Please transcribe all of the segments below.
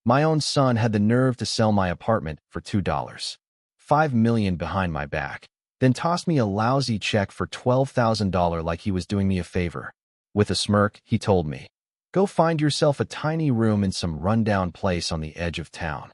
My own son had the nerve to sell my apartment for $2. $5 million behind my back, then tossed me a lousy check for $12,000 like he was doing me a favor. With a smirk, he told me, "Go find yourself a tiny room in some rundown place on the edge of town."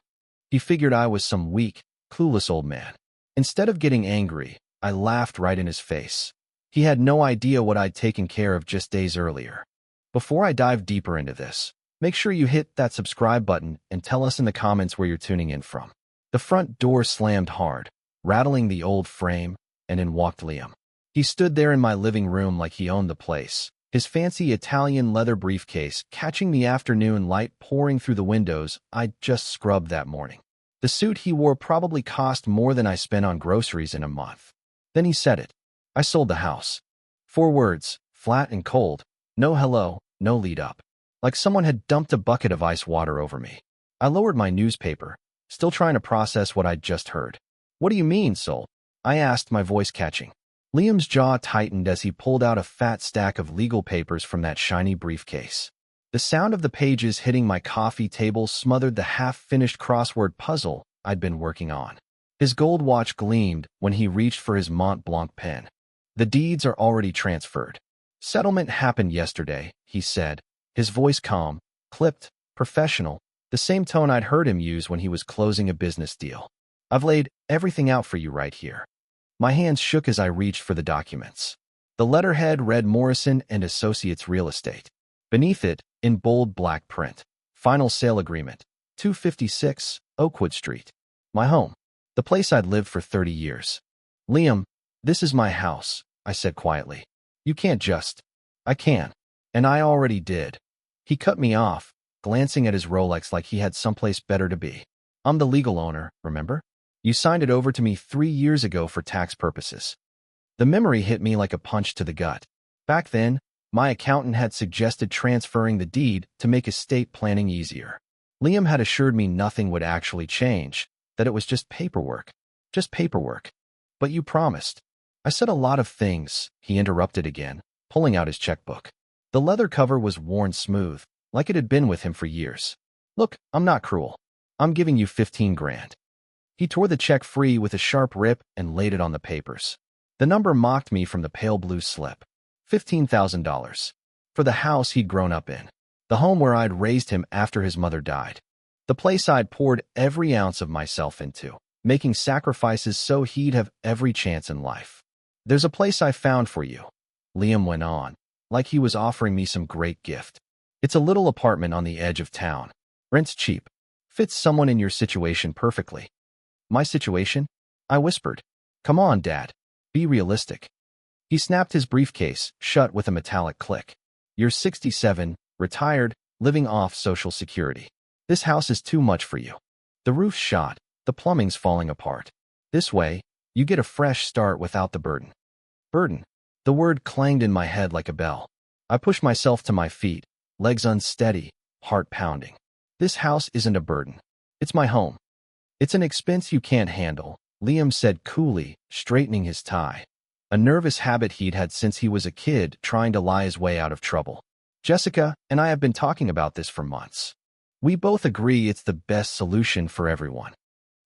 He figured I was some weak, clueless old man. Instead of getting angry, I laughed right in his face. He had no idea what I'd taken care of just days earlier. Before I dive deeper into this, make sure you hit that subscribe button and tell us in the comments where you're tuning in from. The front door slammed hard, rattling the old frame, and in walked Liam. He stood there in my living room like he owned the place, his fancy Italian leather briefcase catching the afternoon light pouring through the windows I'd just scrubbed that morning. The suit he wore probably cost more than I spent on groceries in a month. Then he said it. I sold the house. 4 words, flat and cold, no hello, no lead up. Like someone had dumped a bucket of ice water over me. I lowered my newspaper, still trying to process what I'd just heard. "What do you mean, sold?" I asked, my voice catching. Liam's jaw tightened as he pulled out a fat stack of legal papers from that shiny briefcase. The sound of the pages hitting my coffee table smothered the half-finished crossword puzzle I'd been working on. His gold watch gleamed when he reached for his Mont Blanc pen. "The deeds are already transferred. Settlement happened yesterday," he said, his voice calm, clipped, professional, the same tone I'd heard him use when he was closing a business deal. "I've laid everything out for you right here." My hands shook as I reached for the documents. The letterhead read Morrison and Associates Real Estate. Beneath it, in bold black print, "Final sale agreement, 256 Oakwood Street." My home. The place I'd lived for 30 years. "Liam, this is my house," I said quietly. "You can't just." "I can. And I already did." He cut me off, glancing at his Rolex like he had someplace better to be. "I'm the legal owner, remember? You signed it over to me 3 years ago for tax purposes." The memory hit me like a punch to the gut. Back then, my accountant had suggested transferring the deed to make estate planning easier. Liam had assured me nothing would actually change, that it was just paperwork. Just paperwork. "But you promised." "I said a lot of things," he interrupted again, pulling out his checkbook. The leather cover was worn smooth, like it had been with him for years. "Look, I'm not cruel. I'm giving you 15 grand. He tore the check free with a sharp rip and laid it on the papers. The number mocked me from the pale blue slip. $15,000. For the house he'd grown up in. The home where I'd raised him after his mother died. The place I'd poured every ounce of myself into, making sacrifices so he'd have every chance in life. "There's a place I found for you," Liam went on, like he was offering me some great gift. "It's a little apartment on the edge of town. Rent's cheap. Fits someone in your situation perfectly." "My situation?" I whispered. "Come on, Dad. Be realistic." He snapped his briefcase shut with a metallic click. "You're 67, retired, living off Social Security. This house is too much for you. The roof's shot, the plumbing's falling apart. This way, you get a fresh start without the burden." Burden. The word clanged in my head like a bell. I pushed myself to my feet, legs unsteady, heart pounding. "This house isn't a burden. It's my home." "It's an expense you can't handle," Liam said coolly, straightening his tie. A nervous habit he'd had since he was a kid trying to lie his way out of trouble. "Jessica and I have been talking about this for months. We both agree it's the best solution for everyone."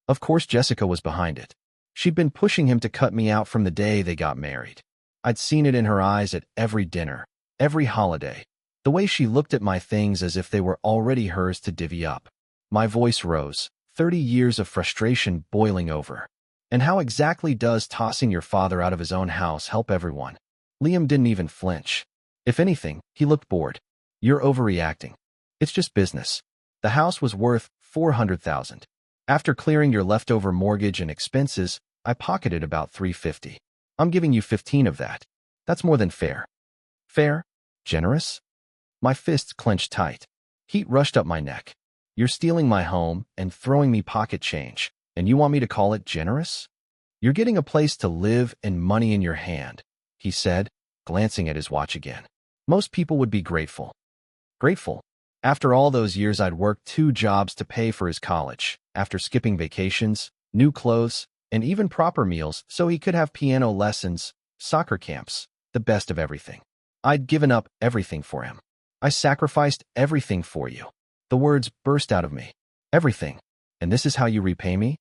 Of course Jessica was behind it. She'd been pushing him to cut me out from the day they got married. I'd seen it in her eyes at every dinner, every holiday, the way she looked at my things as if they were already hers to divvy up. My voice rose, 30 years of frustration boiling over. "And how exactly does tossing your father out of his own house help everyone?" Liam didn't even flinch. If anything, he looked bored. "You're overreacting. It's just business. The house was worth $400,000. After clearing your leftover mortgage and expenses, I pocketed about $350. I'm giving you 15 of that. That's more than fair." "Fair? Generous?" My fists clenched tight. Heat rushed up my neck. "You're stealing my home and throwing me pocket change, and you want me to call it generous?" "You're getting a place to live and money in your hand," he said, glancing at his watch again. "Most people would be grateful." Grateful? After all those years I'd worked 2 jobs to pay for his college, after skipping vacations, new clothes, and even proper meals so he could have piano lessons, soccer camps, the best of everything. I'd given up everything for him. "I sacrificed everything for you." The words burst out of me. Everything. And this is how you repay me?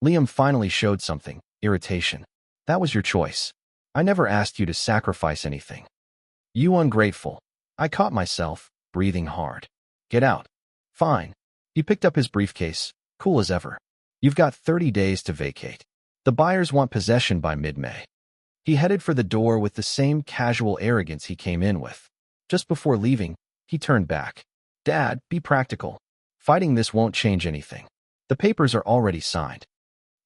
Liam finally showed something, irritation. That was your choice. I never asked you to sacrifice anything. You ungrateful. I caught myself, breathing hard. Get out. Fine. He picked up his briefcase, cool as ever. You've got 30 days to vacate. The buyers want possession by mid-May. He headed for the door with the same casual arrogance he came in with. Just before leaving, he turned back. Dad, be practical. Fighting this won't change anything. The papers are already signed.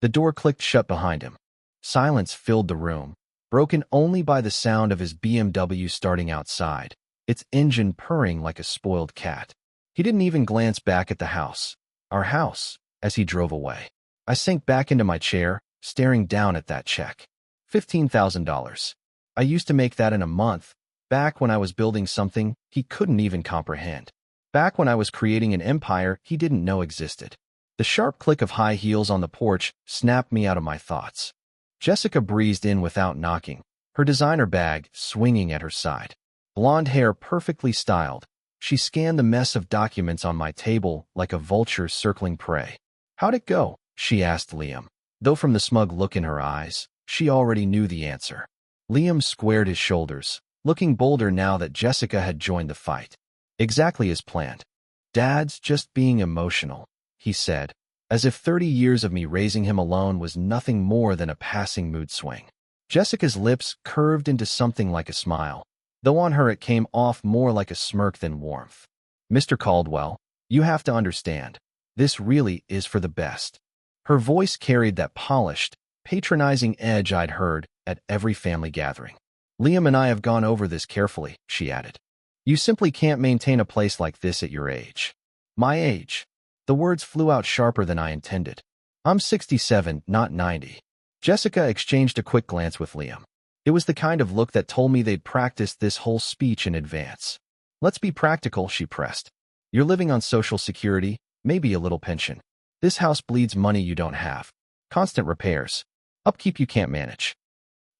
The door clicked shut behind him. Silence filled the room, broken only by the sound of his BMW starting outside, its engine purring like a spoiled cat. He didn't even glance back at the house, our house, as he drove away. I sank back into my chair, staring down at that check. $15,000. I used to make that in a month, back when I was building something he couldn't even comprehend. Back when I was creating an empire he didn't know existed. The sharp click of high heels on the porch snapped me out of my thoughts. Jessica breezed in without knocking, her designer bag swinging at her side. Blonde hair perfectly styled, she scanned the mess of documents on my table like a vulture circling prey. How'd it go? She asked Liam. Though from the smug look in her eyes, she already knew the answer. Liam squared his shoulders, looking bolder now that Jessica had joined the fight. Exactly as planned. Dad's just being emotional, he said, as if 30 years of me raising him alone was nothing more than a passing mood swing. Jessica's lips curved into something like a smile, though on her it came off more like a smirk than warmth. Mr. Caldwell, you have to understand, this really is for the best. Her voice carried that polished, patronizing edge I'd heard at every family gathering. Liam and I have gone over this carefully, she added. You simply can't maintain a place like this at your age. My age. The words flew out sharper than I intended. I'm 67, not 90. Jessica exchanged a quick glance with Liam. It was the kind of look that told me they'd practiced this whole speech in advance. Let's be practical, she pressed. You're living on Social Security, maybe a little pension. This house bleeds money you don't have. Constant repairs. Upkeep you can't manage.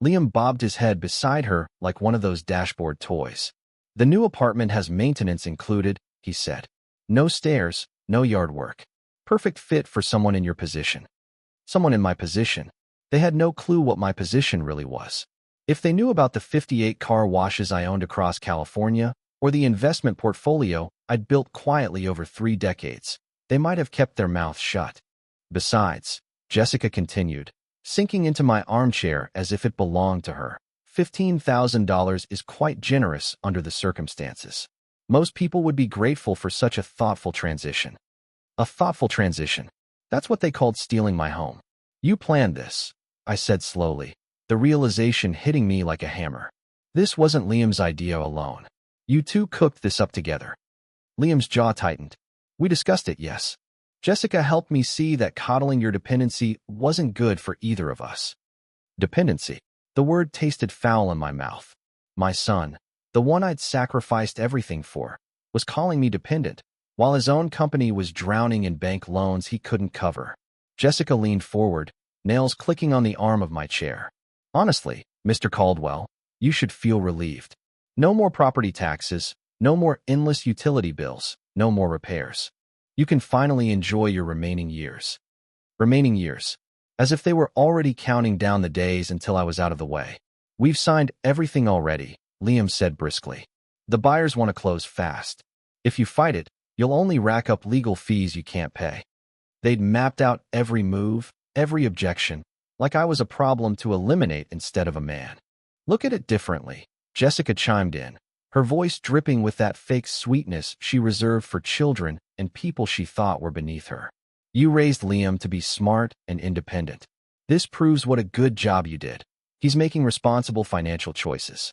Liam bobbed his head beside her like one of those dashboard toys. The new apartment has maintenance included, he said. No stairs, no yard work. Perfect fit for someone in your position. Someone in my position. They had no clue what my position really was. If they knew about the 58 car washes I owned across California, or the investment portfolio I'd built quietly over 3 decades, they might have kept their mouths shut. Besides, Jessica continued, sinking into my armchair as if it belonged to her, $15,000 is quite generous under the circumstances. Most people would be grateful for such a thoughtful transition. A thoughtful transition. That's what they called stealing my home. You planned this, I said slowly, the realization hitting me like a hammer. This wasn't Liam's idea alone. You two cooked this up together. Liam's jaw tightened. We discussed it, yes. Jessica helped me see that coddling your dependency wasn't good for either of us. Dependency. The word tasted foul in my mouth. My son, the one I'd sacrificed everything for, was calling me dependent, while his own company was drowning in bank loans he couldn't cover. Jessica leaned forward, nails clicking on the arm of my chair. Honestly, Mr. Caldwell, you should feel relieved. No more property taxes, no more endless utility bills, no more repairs. You can finally enjoy your remaining years. Remaining years. As if they were already counting down the days until I was out of the way. We've signed everything already, Liam said briskly. The buyers want to close fast. If you fight it, you'll only rack up legal fees you can't pay. They'd mapped out every move, every objection, like I was a problem to eliminate instead of a man. Look at it differently, Jessica chimed in, her voice dripping with that fake sweetness she reserved for children and people she thought were beneath her. You raised Liam to be smart and independent. This proves what a good job you did. He's making responsible financial choices.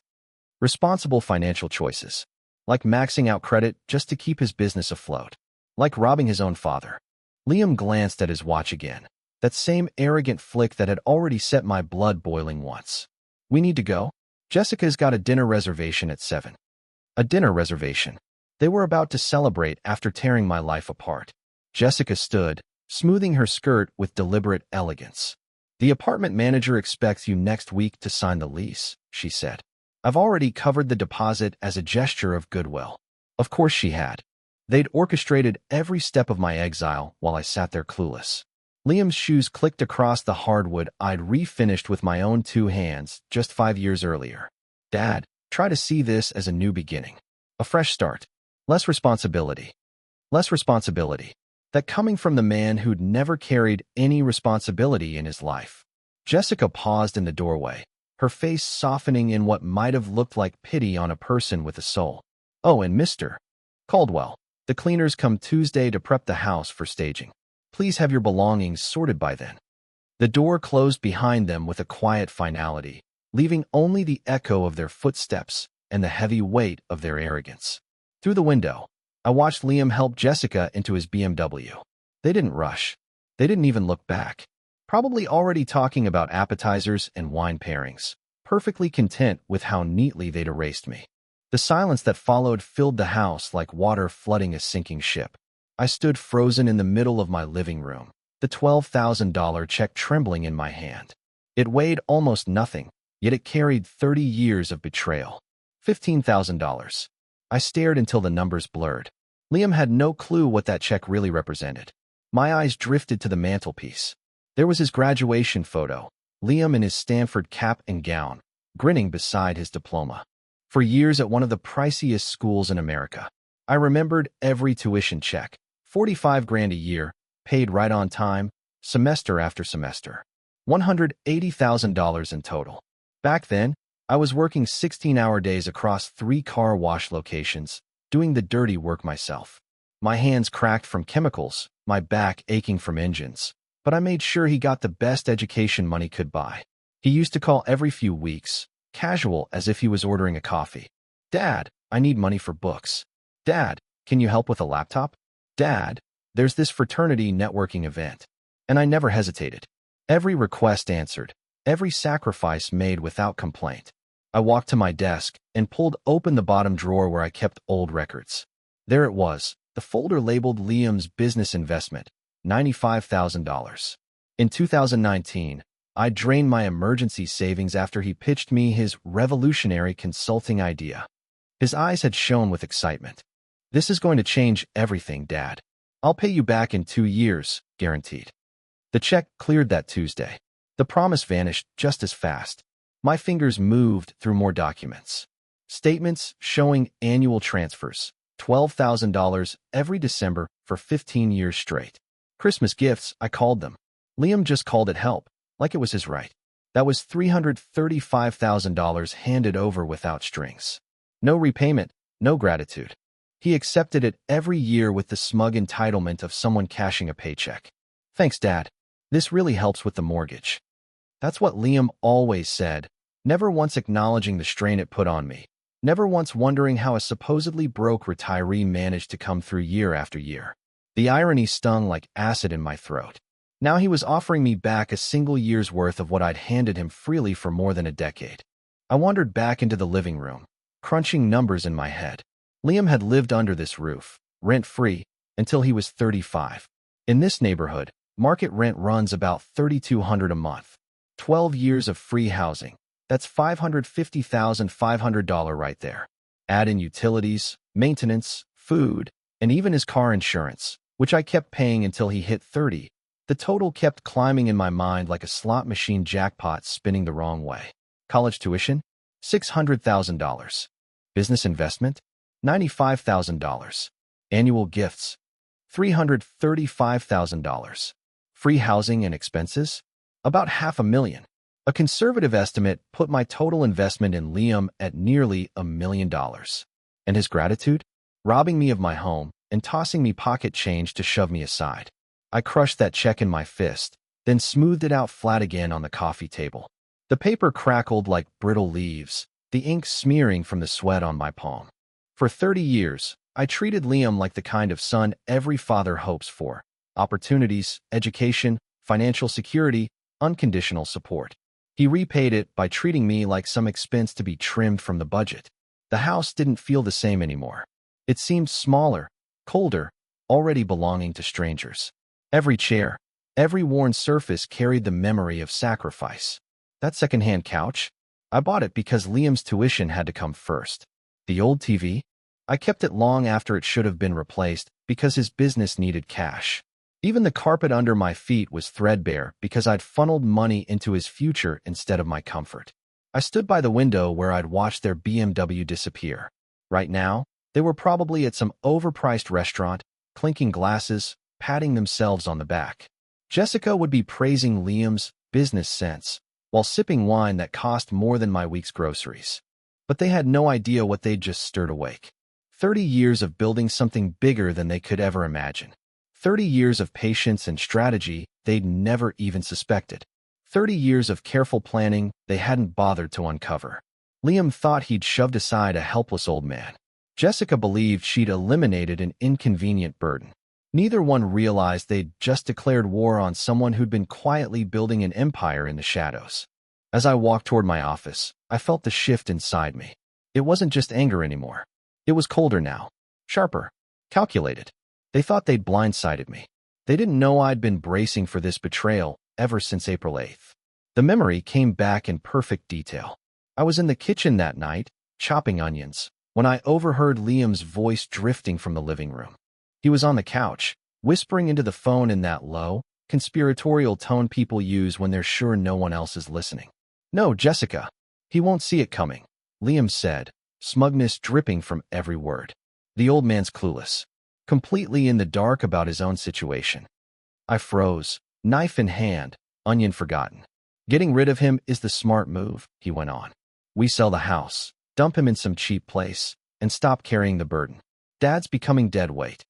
Responsible financial choices. Like maxing out credit just to keep his business afloat. Like robbing his own father. Liam glanced at his watch again. That same arrogant flick that had already set my blood boiling once. We need to go. Jessica's got a dinner reservation at 7. A dinner reservation. They were about to celebrate after tearing my life apart. Jessica stood, smoothing her skirt with deliberate elegance. The apartment manager expects you next week to sign the lease, she said. I've already covered the deposit as a gesture of goodwill. Of course she had. They'd orchestrated every step of my exile while I sat there clueless. Liam's shoes clicked across the hardwood I'd refinished with my own 2 hands just 5 years earlier. Dad, try to see this as a new beginning. A fresh start. Less responsibility. Less responsibility. That coming from the man who'd never carried any responsibility in his life. Jessica paused in the doorway, her face softening in what might have looked like pity on a person with a soul. Oh, and Mr. Caldwell, the cleaners come Tuesday to prep the house for staging. Please have your belongings sorted by then. The door closed behind them with a quiet finality, leaving only the echo of their footsteps and the heavy weight of their arrogance. Through the window, I watched Liam help Jessica into his BMW. They didn't rush. They didn't even look back. Probably already talking about appetizers and wine pairings, perfectly content with how neatly they'd erased me. The silence that followed filled the house like water flooding a sinking ship. I stood frozen in the middle of my living room, the $12,000 check trembling in my hand. It weighed almost nothing, yet it carried 30 years of betrayal. $15,000. I stared until the numbers blurred. Liam had no clue what that check really represented. My eyes drifted to the mantelpiece. There was his graduation photo, Liam in his Stanford cap and gown, grinning beside his diploma. For years at one of the priciest schools in America, I remembered every tuition check, 45 grand a year, paid right on time, semester after semester. $180,000 in total. Back then, I was working 16-hour days across 3 car wash locations, doing the dirty work myself. My hands cracked from chemicals, my back aching from engines, but I made sure he got the best education money could buy. He used to call every few weeks, casual as if he was ordering a coffee. Dad, I need money for books. Dad, can you help with a laptop? Dad, there's this fraternity networking event. And I never hesitated. Every request answered, every sacrifice made without complaint. I walked to my desk and pulled open the bottom drawer where I kept old records. There it was, the folder labeled Liam's business investment, $95,000. In 2019, I drained my emergency savings after he pitched me his revolutionary consulting idea. His eyes had shone with excitement. This is going to change everything, Dad. I'll pay you back in 2 years, guaranteed. The check cleared that Tuesday. The promise vanished just as fast. My fingers moved through more documents. Statements showing annual transfers, $12,000 every December for 15 years straight. Christmas gifts, I called them. Liam just called it help, like it was his right. That was $335,000 handed over without strings. No repayment, no gratitude. He accepted it every year with the smug entitlement of someone cashing a paycheck. Thanks, Dad. This really helps with the mortgage. That's what Liam always said, never once acknowledging the strain it put on me, never once wondering how a supposedly broke retiree managed to come through year after year. The irony stung like acid in my throat. Now he was offering me back a single year's worth of what I'd handed him freely for more than a decade. I wandered back into the living room, crunching numbers in my head. Liam had lived under this roof, rent-free, until he was 35. In this neighborhood, market rent runs about $3,200 a month. 12 years of free housing. That's $550,500 right there. Add in utilities, maintenance, food, and even his car insurance, which I kept paying until he hit 30. The total kept climbing in my mind like a slot machine jackpot spinning the wrong way. College tuition? $600,000. Business investment? $95,000. Annual gifts? $335,000. Free housing and expenses? About $500,000. A conservative estimate put my total investment in Liam at nearly $1 million. And his gratitude? Robbing me of my home and tossing me pocket change to shove me aside. I crushed that check in my fist, then smoothed it out flat again on the coffee table. The paper crackled like brittle leaves, the ink smearing from the sweat on my palm. For 30 years, I treated Liam like the kind of son every father hopes for. Opportunities, education, financial security, unconditional support. He repaid it by treating me like some expense to be trimmed from the budget. The house didn't feel the same anymore. It seemed smaller, colder, already belonging to strangers. Every chair, every worn surface carried the memory of sacrifice. That secondhand couch? I bought it because Liam's tuition had to come first. The old TV? I kept it long after it should have been replaced because his business needed cash. Even the carpet under my feet was threadbare because I'd funneled money into his future instead of my comfort. I stood by the window where I'd watched their BMW disappear. Right now, they were probably at some overpriced restaurant, clinking glasses, patting themselves on the back. Jessica would be praising Liam's business sense while sipping wine that cost more than my week's groceries. But they had no idea what they'd just stirred awake. 30 years of building something bigger than they could ever imagine. 30 years of patience and strategy they'd never even suspected. 30 years of careful planning they hadn't bothered to uncover. Liam thought he'd shoved aside a helpless old man. Jessica believed she'd eliminated an inconvenient burden. Neither one realized they'd just declared war on someone who'd been quietly building an empire in the shadows. As I walked toward my office, I felt the shift inside me. It wasn't just anger anymore. It was colder now, sharper, calculated. They thought they'd blindsided me. They didn't know I'd been bracing for this betrayal ever since April 8th. The memory came back in perfect detail. I was in the kitchen that night, chopping onions, when I overheard Liam's voice drifting from the living room. He was on the couch, whispering into the phone in that low, conspiratorial tone people use when they're sure no one else is listening. "No, Jessica. He won't see it coming," Liam said, smugness dripping from every word. The old man's clueless, completely in the dark about his own situation. I froze, knife in hand, onion forgotten. "Getting rid of him is the smart move," he went on. "We sell the house, dump him in some cheap place, and stop carrying the burden. Dad's becoming dead weight."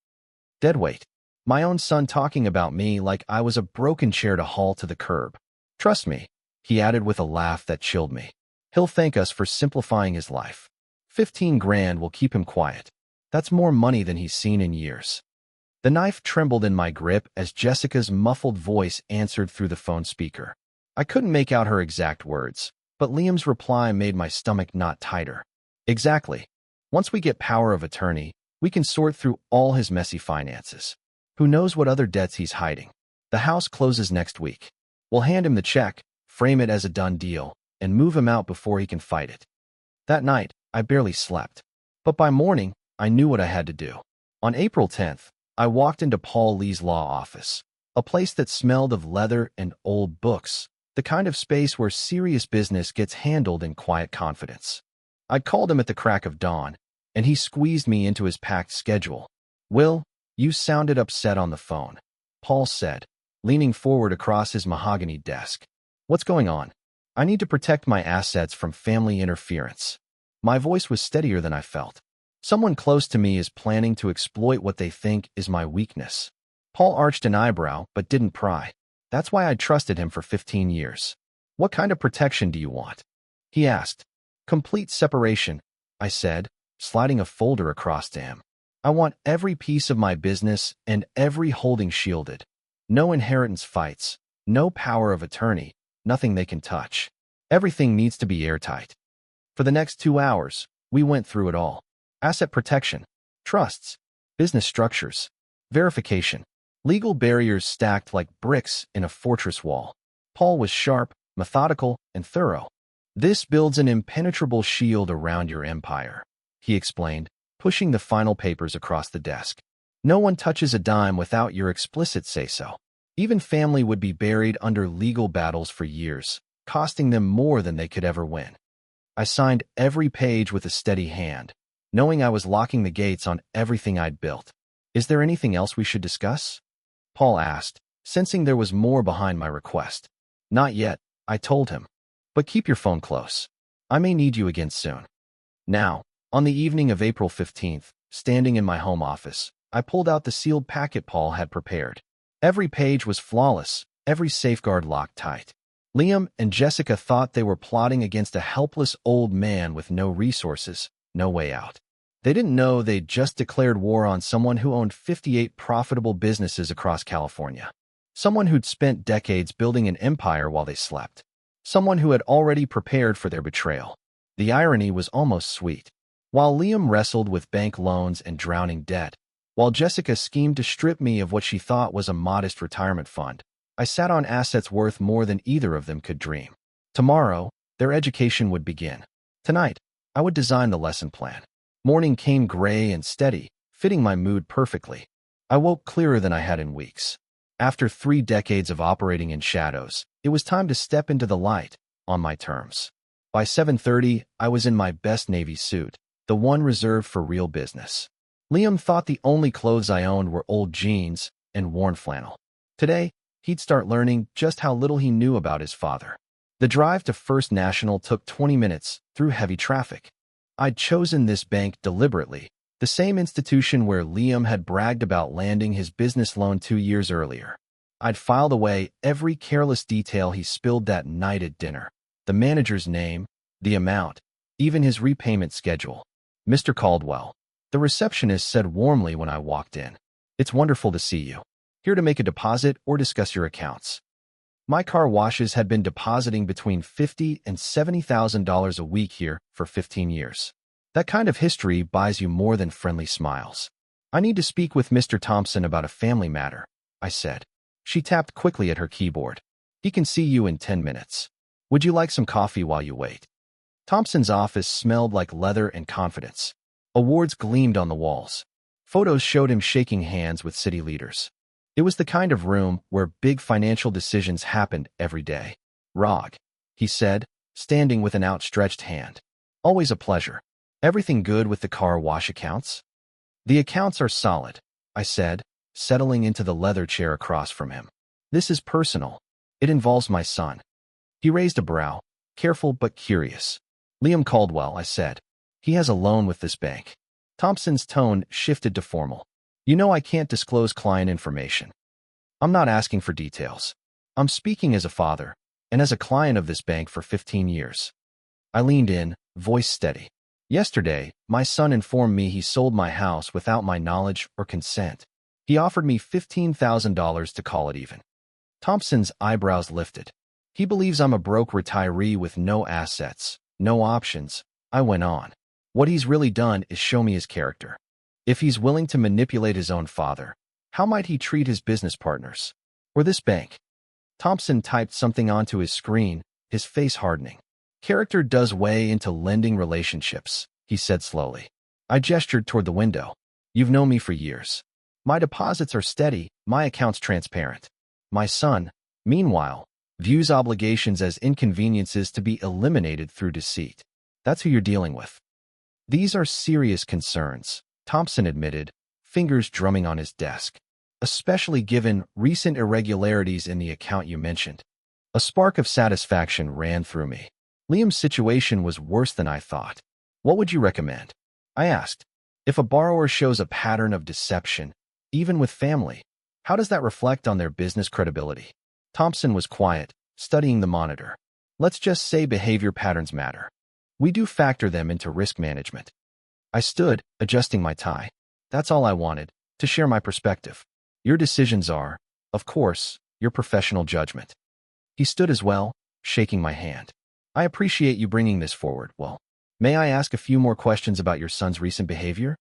Dead weight. My own son talking about me like I was a broken chair to haul to the curb. "Trust me," he added with a laugh that chilled me. "He'll thank us for simplifying his life. 15 grand will keep him quiet. That's more money than he's seen in years." The knife trembled in my grip as Jessica's muffled voice answered through the phone speaker. I couldn't make out her exact words, but Liam's reply made my stomach knot tighter. "Exactly. Once we get power of attorney, we can sort through all his messy finances. Who knows what other debts he's hiding? The house closes next week. We'll hand him the check, frame it as a done deal, and move him out before he can fight it." That night, I barely slept. But by morning, I knew what I had to do. On April 10th, I walked into Paul Lee's law office, a place that smelled of leather and old books, the kind of space where serious business gets handled in quiet confidence. I'd called him at the crack of dawn, and he squeezed me into his packed schedule. "Will, you sounded upset on the phone," Paul said, leaning forward across his mahogany desk. "What's going on?" "I need to protect my assets from family interference." My voice was steadier than I felt. "Someone close to me is planning to exploit what they think is my weakness." Paul arched an eyebrow but didn't pry. "That's why I trusted him for 15 years. What kind of protection do you want?" he asked. "Complete separation," I said, sliding a folder across to him. "I want every piece of my business and every holding shielded. No inheritance fights, no power of attorney, nothing they can touch. Everything needs to be airtight." For the next 2 hours, we went through it all. Asset protection, trusts, business structures, verification, legal barriers stacked like bricks in a fortress wall. Paul was sharp, methodical, and thorough. "This builds an impenetrable shield around your empire," he explained, pushing the final papers across the desk. "No one touches a dime without your explicit say-so. Even family would be buried under legal battles for years, costing them more than they could ever win." I signed every page with a steady hand, knowing I was locking the gates on everything I'd built. "Is there anything else we should discuss?" Paul asked, sensing there was more behind my request. "Not yet," I told him. "But keep your phone close. I may need you again soon." Now, on the evening of April 15th, standing in my home office, I pulled out the sealed packet Paul had prepared. Every page was flawless, every safeguard locked tight. Liam and Jessica thought they were plotting against a helpless old man with no resources, no way out. They didn't know they'd just declared war on someone who owned 58 profitable businesses across California. Someone who'd spent decades building an empire while they slept. Someone who had already prepared for their betrayal. The irony was almost sweet. While Liam wrestled with bank loans and drowning debt, while Jessica schemed to strip me of what she thought was a modest retirement fund, I sat on assets worth more than either of them could dream. Tomorrow, their education would begin. Tonight, I would design the lesson plan. Morning came gray and steady, fitting my mood perfectly. I woke clearer than I had in weeks. After 3 decades of operating in shadows, it was time to step into the light, on my terms. By 7:30, I was in my best Navy suit, the one reserved for real business. Liam thought the only clothes I owned were old jeans and worn flannel. Today, he'd start learning just how little he knew about his father. The drive to First National took 20 minutes through heavy traffic. I'd chosen this bank deliberately, the same institution where Liam had bragged about landing his business loan 2 years earlier. I'd filed away every careless detail he spilled that night at dinner. The manager's name, the amount, even his repayment schedule. Mr. Caldwell. The receptionist said warmly when I walked in. It's wonderful to see you. Here to make a deposit or discuss your accounts. My car washes had been depositing between $50,000 and $70,000 a week here for 15 years. That kind of history buys you more than friendly smiles. I need to speak with Mr. Thompson about a family matter, I said. She tapped quickly at her keyboard. He can see you in 10 minutes. Would you like some coffee while you wait? Thompson's office smelled like leather and confidence. Awards gleamed on the walls. Photos showed him shaking hands with city leaders. It was the kind of room where big financial decisions happened every day. Rog, he said, standing with an outstretched hand. Always a pleasure. Everything good with the car wash accounts? The accounts are solid, I said, settling into the leather chair across from him. This is personal. It involves my son. He raised a brow, careful but curious. Liam Caldwell, I said. He has a loan with this bank. Thompson's tone shifted to formal. You know I can't disclose client information. I'm not asking for details. I'm speaking as a father, and as a client of this bank for 15 years. I leaned in, voice steady. Yesterday, my son informed me he sold my house without my knowledge or consent. He offered me $15,000 to call it even. Thompson's eyebrows lifted. He believes I'm a broke retiree with no assets, no options. I went on. What he's really done is show me his character. If he's willing to manipulate his own father, how might he treat his business partners? Or this bank? Thompson typed something onto his screen, his face hardening. Character does weigh into lending relationships, he said slowly. I gestured toward the window. You've known me for years. My deposits are steady, my account's transparent. My son, meanwhile, views obligations as inconveniences to be eliminated through deceit. That's who you're dealing with. These are serious concerns, Thompson admitted, fingers drumming on his desk, especially given recent irregularities in the account you mentioned. A spark of satisfaction ran through me. Liam's situation was worse than I thought. What would you recommend? I asked. If a borrower shows a pattern of deception, even with family, how does that reflect on their business credibility? Thompson was quiet, studying the monitor. Let's just say behavior patterns matter. We do factor them into risk management. I stood, adjusting my tie. That's all I wanted, to share my perspective. Your decisions are, of course, your professional judgment. He stood as well, shaking my hand. I appreciate you bringing this forward. Well, may I ask a few more questions about your son's recent behavior?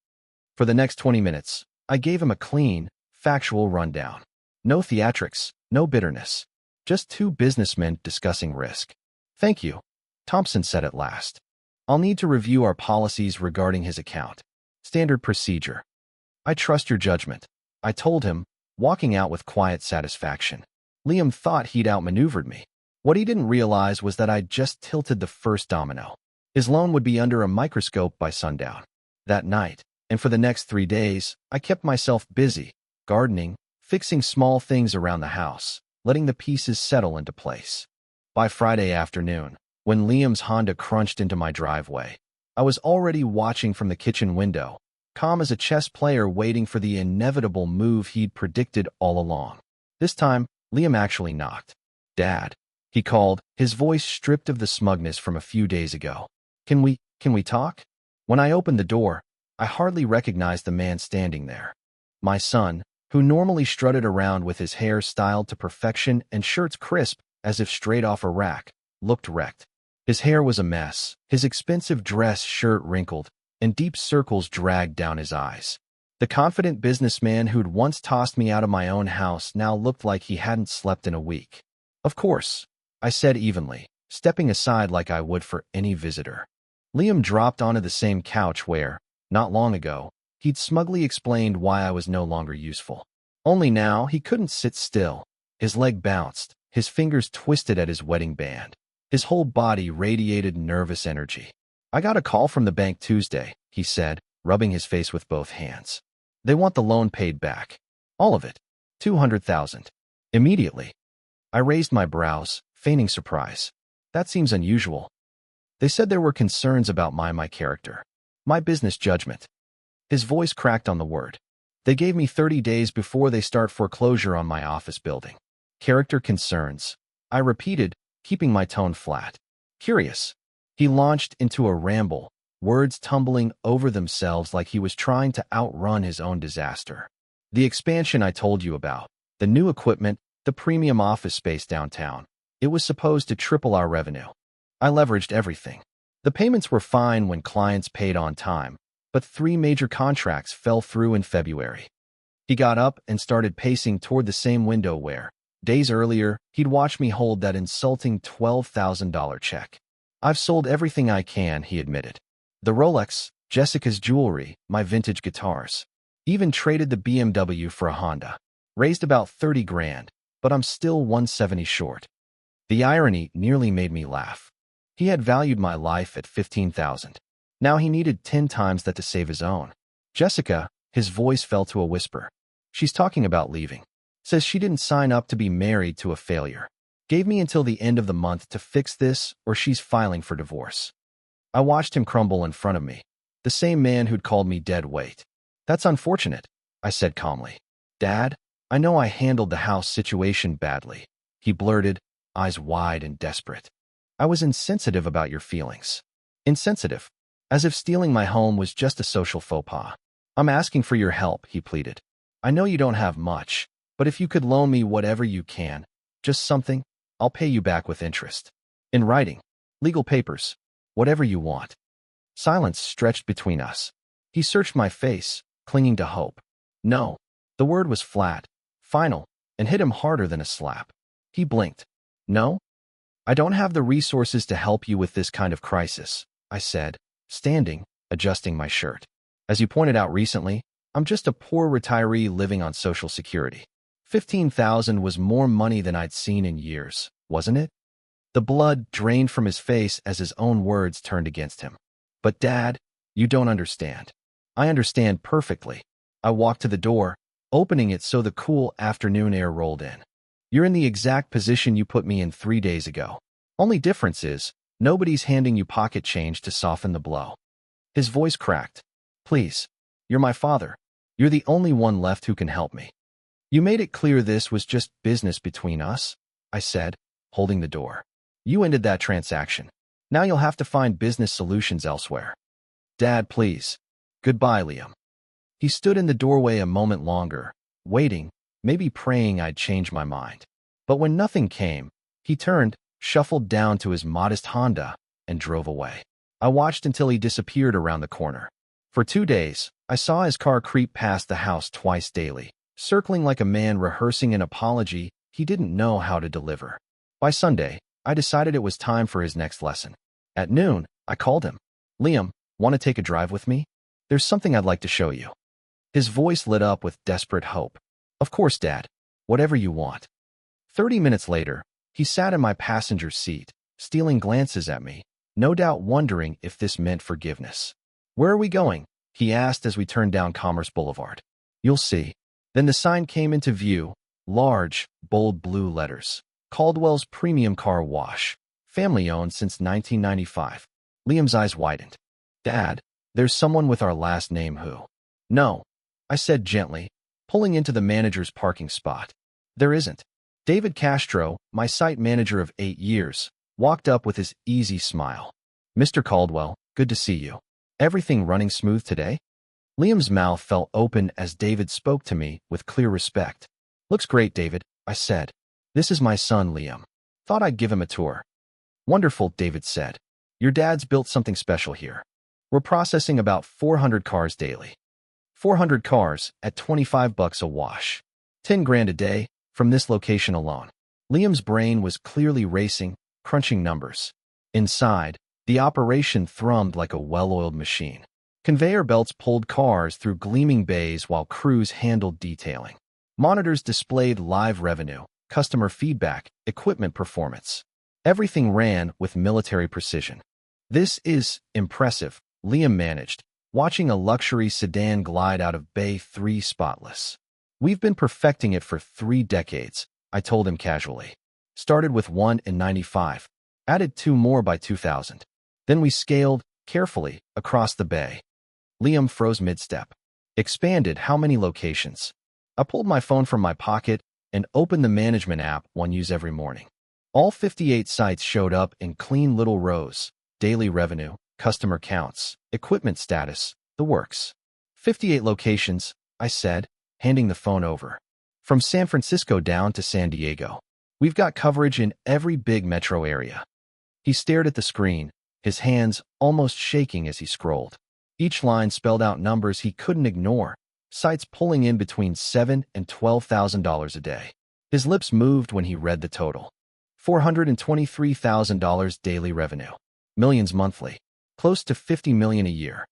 For the next 20 minutes, I gave him a clean, factual rundown. No theatrics, no bitterness. Just two businessmen discussing risk. Thank you, Thompson said at last. I'll need to review our policies regarding his account. Standard procedure. I trust your judgment, I told him, walking out with quiet satisfaction. Liam thought he'd outmaneuvered me. What he didn't realize was that I'd just tilted the first domino. His loan would be under a microscope by sundown. That night, and for the next 3 days, I kept myself busy, gardening, fixing small things around the house, letting the pieces settle into place. By Friday afternoon, when Liam's Honda crunched into my driveway, I was already watching from the kitchen window, calm as a chess player waiting for the inevitable move he'd predicted all along. This time, Liam actually knocked. Dad, he called, his voice stripped of the smugness from a few days ago. Can we talk? When I opened the door, I hardly recognized the man standing there. My son, who normally strutted around with his hair styled to perfection and shirts crisp as if straight off a rack, looked wrecked. His hair was a mess, his expensive dress shirt wrinkled, and deep circles dragged down his eyes. The confident businessman who'd once tossed me out of my own house now looked like he hadn't slept in a week. Of course, I said evenly, stepping aside like I would for any visitor. Liam dropped onto the same couch where, Not long ago, he'd smugly explained why I was no longer useful. Only now, he couldn't sit still. His leg bounced, his fingers twisted at his wedding band. His whole body radiated nervous energy. "I got a call from the bank Tuesday," he said, rubbing his face with both hands. "They want the loan paid back. All of it. 200,000. Immediately." I raised my brows, feigning surprise. "That seems unusual." "They said there were concerns about my character. My business judgment." His voice cracked on the word. "They gave me 30 days before they start foreclosure on my office building." "Character concerns," I repeated, keeping my tone flat. "Curious." He launched into a ramble, words tumbling over themselves like he was trying to outrun his own disaster. "The expansion I told you about, the new equipment, the premium office space downtown. It was supposed to triple our revenue. I leveraged everything. The payments were fine when clients paid on time, but 3 major contracts fell through in February." He got up and started pacing toward the same window where, days earlier, he'd watched me hold that insulting $12,000 check. "I've sold everything I can," he admitted. "The Rolex, Jessica's jewelry, my vintage guitars. Even traded the BMW for a Honda. Raised about 30 grand, but I'm still 170 short." The irony nearly made me laugh. He had valued my life at 15,000. Now he needed 10 times that to save his own. "Jessica," his voice fell to a whisper. "She's talking about leaving. Says she didn't sign up to be married to a failure. Gave me until the end of the month to fix this or she's filing for divorce." I watched him crumble in front of me. The same man who'd called me dead weight. "That's unfortunate," I said calmly. "Dad, I know I handled the house situation badly," he blurted, eyes wide and desperate. "I was insensitive about your feelings." Insensitive? As if stealing my home was just a social faux pas. "I'm asking for your help," he pleaded. "I know you don't have much, but if you could loan me whatever you can, just something, I'll pay you back with interest. In writing, legal papers, whatever you want." Silence stretched between us. He searched my face, clinging to hope. "No." The word was flat, final, and hit him harder than a slap. He blinked. "No? I don't have the resources to help you with this kind of crisis," I said, standing, adjusting my shirt. "As you pointed out recently, I'm just a poor retiree living on Social Security." 15,000 was more money than I'd seen in years, wasn't it? The blood drained from his face as his own words turned against him. "But Dad, you don't understand." "I understand perfectly." I walked to the door, opening it so the cool afternoon air rolled in. "You're in the exact position you put me in 3 days ago. Only difference is, nobody's handing you pocket change to soften the blow." His voice cracked. "Please, you're my father. You're the only one left who can help me." "You made it clear this was just business between us," I said, holding the door. "You ended that transaction. Now you'll have to find business solutions elsewhere." "Dad, please." "Goodbye, Liam." He stood in the doorway a moment longer, waiting, maybe praying I'd change my mind. But when nothing came, he turned, shuffled down to his modest Honda, and drove away. I watched until he disappeared around the corner. For 2 days, I saw his car creep past the house twice daily, circling like a man rehearsing an apology he didn't know how to deliver. By Sunday, I decided it was time for his next lesson. At noon, I called him. "Liam, want to take a drive with me? There's something I'd like to show you." His voice lit up with desperate hope. "Of course, Dad. Whatever you want." 30 minutes later, he sat in my passenger seat, stealing glances at me, no doubt wondering if this meant forgiveness. "Where are we going?" he asked as we turned down Commerce Boulevard. "You'll see." Then the sign came into view, large, bold blue letters. "Caldwell's Premium Car Wash. Family-owned since 1995. Liam's eyes widened. "Dad, there's someone with our last name who—" "No," I said gently, pulling into the manager's parking spot. "There isn't." David Castro, my site manager of 8 years, walked up with his easy smile. "Mr. Caldwell, good to see you. Everything running smooth today?" Liam's mouth fell open as David spoke to me with clear respect. "Looks great, David," I said. "This is my son, Liam. Thought I'd give him a tour." "Wonderful," David said. "Your dad's built something special here. We're processing about 400 cars daily. 400 cars at $25 a wash. 10 grand a day from this location alone." Liam's brain was clearly racing, crunching numbers. Inside, the operation thrummed like a well-oiled machine. Conveyor belts pulled cars through gleaming bays while crews handled detailing. Monitors displayed live revenue, customer feedback, equipment performance. Everything ran with military precision. "This is impressive," Liam managed, watching a luxury sedan glide out of Bay 3 spotless. "We've been perfecting it for 3 decades," I told him casually. "Started with one in 95, added 2 more by 2000. Then we scaled, carefully, across the bay." Liam froze mid-step. "Expanded how many locations?" I pulled my phone from my pocket and opened the management app one use every morning. All 58 sites showed up in clean little rows: daily revenue, customer counts, equipment status, the works. 58 locations, I said, handing the phone over. "From San Francisco down to San Diego. We've got coverage in every big metro area." He stared at the screen, his hands almost shaking as he scrolled. Each line spelled out numbers he couldn't ignore, sites pulling in between $7,000 and $12,000 a day. His lips moved when he read the total. $423,000 daily revenue. Millions monthly. Close to $50 million a year.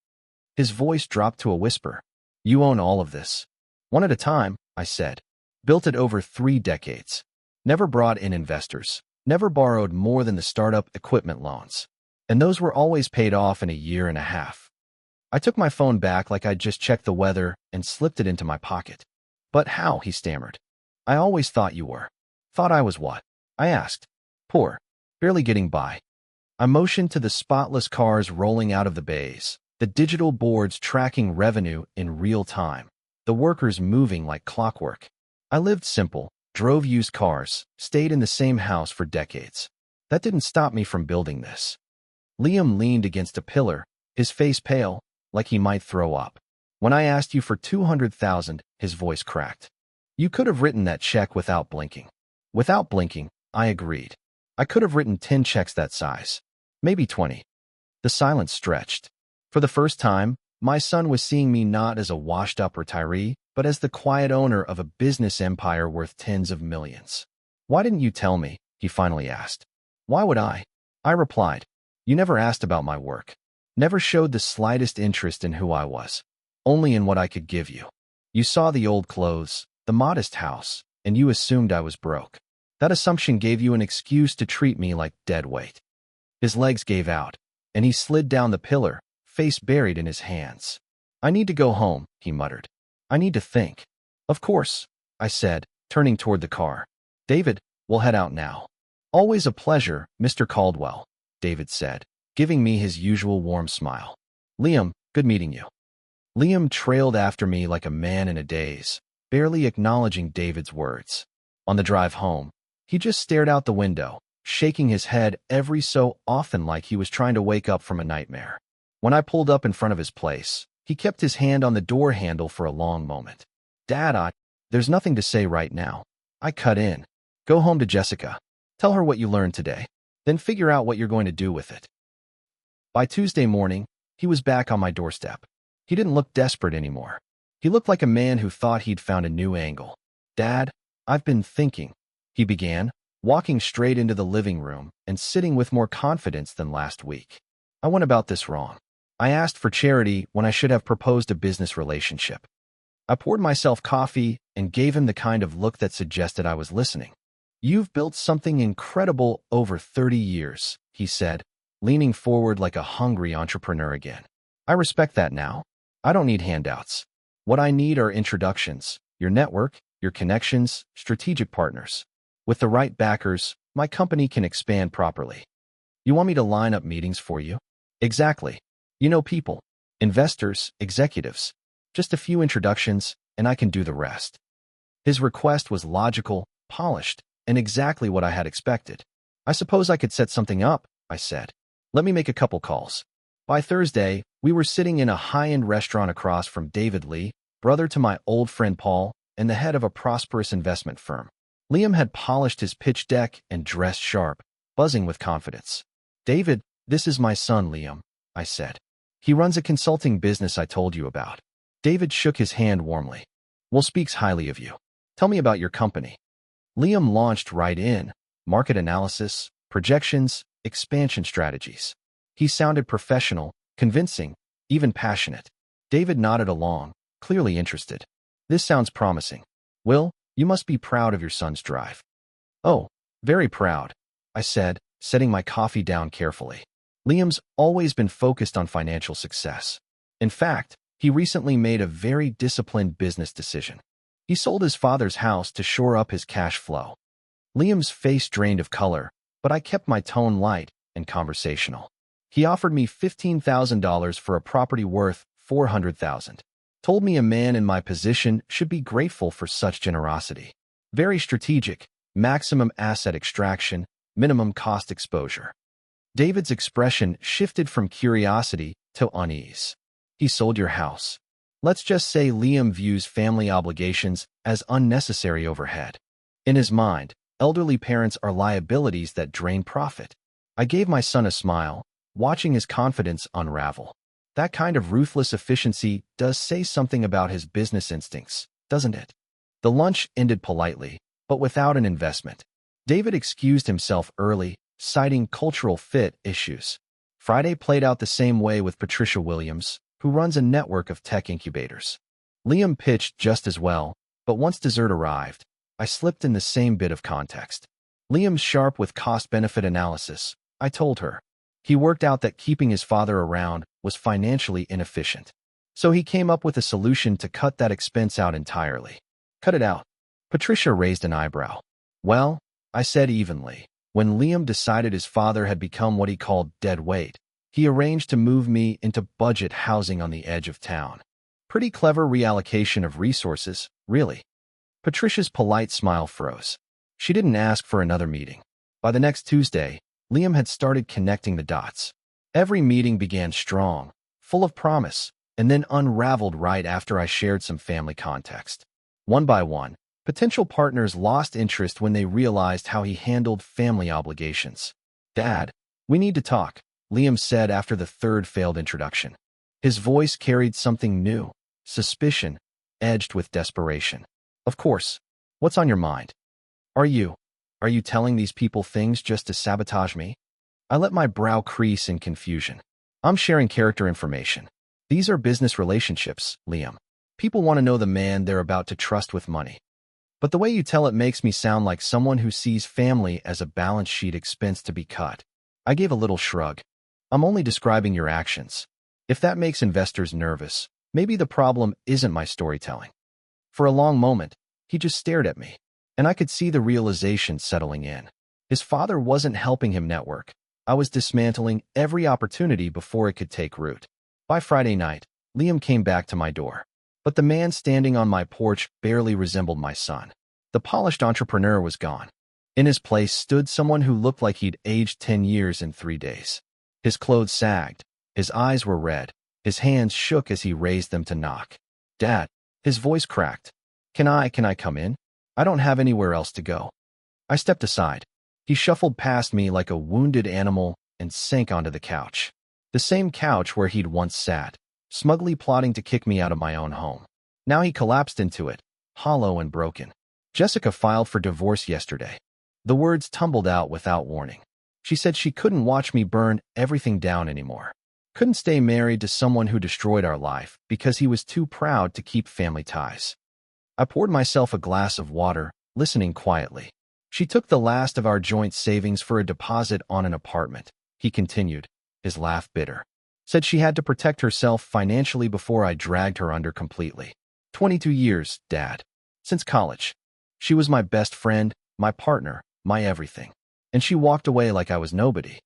His voice dropped to a whisper. "You own all of this." "One at a time," I said. "Built it over 3 decades. Never brought in investors. Never borrowed more than the startup equipment loans. And those were always paid off in a year and a half." I took my phone back like I'd just checked the weather and slipped it into my pocket. "But how?" he stammered. "I always thought you were." "Thought I was what?" I asked. "Poor. Barely getting by." I motioned to the spotless cars rolling out of the bays, the digital boards tracking revenue in real time, the workers moving like clockwork. I lived simple, drove used cars, stayed in the same house for decades. That didn't stop me from building this. Liam leaned against a pillar, his face pale, like he might throw up. "When I asked you for 200,000, his voice cracked. "You could have written that check without blinking." "Without blinking," I agreed. "I could have written 10 checks that size. Maybe 20. The silence stretched. For the first time, my son was seeing me not as a washed-up retiree, but as the quiet owner of a business empire worth tens of millions. "Why didn't you tell me?" he finally asked. "Why would I?" I replied. "You never asked about my work. Never showed the slightest interest in who I was. Only in what I could give you. You saw the old clothes, the modest house, and you assumed I was broke. That assumption gave you an excuse to treat me like dead weight." His legs gave out, and he slid down the pillar, face buried in his hands. "I need to go home," he muttered. "I need to think." "Of course," I said, turning toward the car. "David, we'll head out now." "Always a pleasure, Mr. Caldwell," David said, giving me his usual warm smile. "Liam, good meeting you." Liam trailed after me like a man in a daze, barely acknowledging David's words. On the drive home, he just stared out the window, shaking his head every so often like he was trying to wake up from a nightmare. When I pulled up in front of his place, he kept his hand on the door handle for a long moment. "Dad, there's nothing to say right now." I cut in. "Go home to Jessica. Tell her what you learned today. Then figure out what you're going to do with it." By Tuesday morning, he was back on my doorstep. He didn't look desperate anymore. He looked like a man who thought he'd found a new angle. "Dad, I've been thinking," he began, walking straight into the living room and sitting with more confidence than last week. "I went about this wrong. I asked for charity when I should have proposed a business relationship." I poured myself coffee and gave him the kind of look that suggested I was listening. "You've built something incredible over 30 years, he said, leaning forward like a hungry entrepreneur again. "I respect that now. I don't need handouts. What I need are introductions, your network, your connections, strategic partners. With the right backers, my company can expand properly." "You want me to line up meetings for you?" "Exactly. You know people, investors, executives. Just a few introductions, and I can do the rest." His request was logical, polished, and exactly what I had expected. "I suppose I could set something up," I said. "Let me make a couple calls." By Thursday, we were sitting in a high-end restaurant across from David Lee, brother to my old friend Paul, and the head of a prosperous investment firm. Liam had polished his pitch deck and dressed sharp, buzzing with confidence. "David, this is my son, Liam," I said. "He runs a consulting business I told you about." David shook his hand warmly. "Will speaks highly of you. Tell me about your company." Liam launched right in: market analysis, projections, expansion strategies. He sounded professional, convincing, even passionate. David nodded along, clearly interested. This sounds promising. Will, you must be proud of your son's drive. Oh, very proud, I said, setting my coffee down carefully. Liam's always been focused on financial success. In fact, he recently made a very disciplined business decision. He sold his father's house to shore up his cash flow. Liam's face drained of color, but I kept my tone light and conversational. He offered me $15,000 for a property worth $400,000. Told me a man in my position should be grateful for such generosity. Very strategic, maximum asset extraction, minimum cost exposure. David's expression shifted from curiosity to unease. He sold your house. Let's just say Liam views family obligations as unnecessary overhead. In his mind, elderly parents are liabilities that drain profit. I gave my son a smile, watching his confidence unravel. That kind of ruthless efficiency does say something about his business instincts, doesn't it? The lunch ended politely, but without an investment. David excused himself early, citing cultural fit issues. Friday played out the same way with Patricia Williams, who runs a network of tech incubators. Liam pitched just as well, but once dessert arrived, I slipped in the same bit of context. Liam's sharp with cost-benefit analysis, I told her. He worked out that keeping his father around was financially inefficient. So he came up with a solution to cut that expense out entirely. Cut it out. Patricia raised an eyebrow. Well, I said evenly. When Liam decided his father had become what he called dead weight, he arranged to move me into budget housing on the edge of town. Pretty clever reallocation of resources, really. Patricia's polite smile froze. She didn't ask for another meeting. By the next Tuesday, Liam had started connecting the dots. Every meeting began strong, full of promise, and then unraveled right after I shared some family context. One by one, potential partners lost interest when they realized how he handled family obligations. Dad, we need to talk, Liam said after the third failed introduction. His voice carried something new, suspicion, edged with desperation. Of course. What's on your mind? Are you telling these people things just to sabotage me? I let my brow crease in confusion. I'm sharing character information. These are business relationships, Liam. People want to know the man they're about to trust with money. But the way you tell it makes me sound like someone who sees family as a balance sheet expense to be cut. I gave a little shrug. I'm only describing your actions. If that makes investors nervous, maybe the problem isn't my storytelling. For a long moment, he just stared at me, and I could see the realization settling in. His father wasn't helping him network. I was dismantling every opportunity before it could take root. By Friday night, Liam came back to my door. But the man standing on my porch barely resembled my son. The polished entrepreneur was gone. In his place stood someone who looked like he'd aged 10 years in 3 days. His clothes sagged. His eyes were red. His hands shook as he raised them to knock. Dad, his voice cracked. Can I come in? I don't have anywhere else to go. I stepped aside. He shuffled past me like a wounded animal and sank onto the couch. The same couch where he'd once sat, smugly plotting to kick me out of my own home. Now he collapsed into it, hollow and broken. Jessica filed for divorce yesterday. The words tumbled out without warning. She said she couldn't watch me burn everything down anymore. Couldn't stay married to someone who destroyed our life because he was too proud to keep family ties. I poured myself a glass of water, listening quietly. She took the last of our joint savings for a deposit on an apartment, he continued, his laugh bitter. Said she had to protect herself financially before I dragged her under completely. 22 years, Dad. Since college. She was my best friend, my partner, my everything. And she walked away like I was nobody.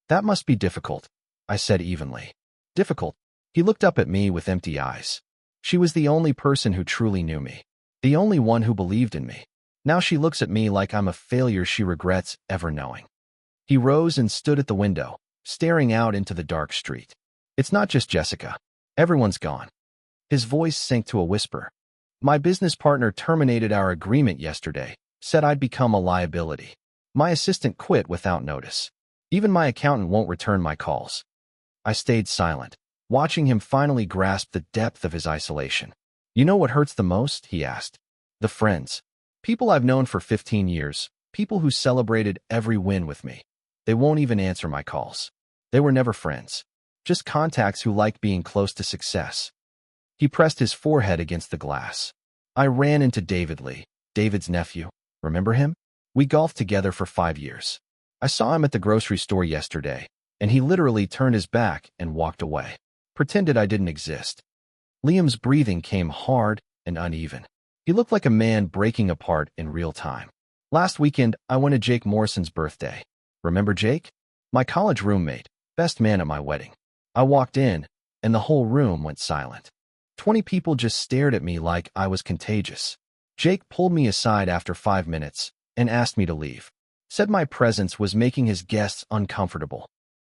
That must be difficult, I said evenly. Difficult. He looked up at me with empty eyes. She was the only person who truly knew me. The only one who believed in me. Now she looks at me like I'm a failure she regrets ever knowing. He rose and stood at the window, staring out into the dark street. It's not just Jessica. Everyone's gone. His voice sank to a whisper. My business partner terminated our agreement yesterday, said I'd become a liability. My assistant quit without notice. Even my accountant won't return my calls. I stayed silent, watching him finally grasp the depth of his isolation. You know what hurts the most? He asked. The friends. People I've known for 15 years, people who celebrated every win with me. They won't even answer my calls. They were never friends. Just contacts who liked being close to success. He pressed his forehead against the glass. I ran into David Lee, David's nephew. Remember him? We golfed together for 5 years. I saw him at the grocery store yesterday, and he literally turned his back and walked away. Pretended I didn't exist. Liam's breathing came hard and uneven. He looked like a man breaking apart in real time. Last weekend, I went to Jake Morrison's birthday. Remember Jake? My college roommate, best man at my wedding. I walked in, and the whole room went silent. 20 people just stared at me like I was contagious. Jake pulled me aside after 5 minutes and asked me to leave. Said my presence was making his guests uncomfortable.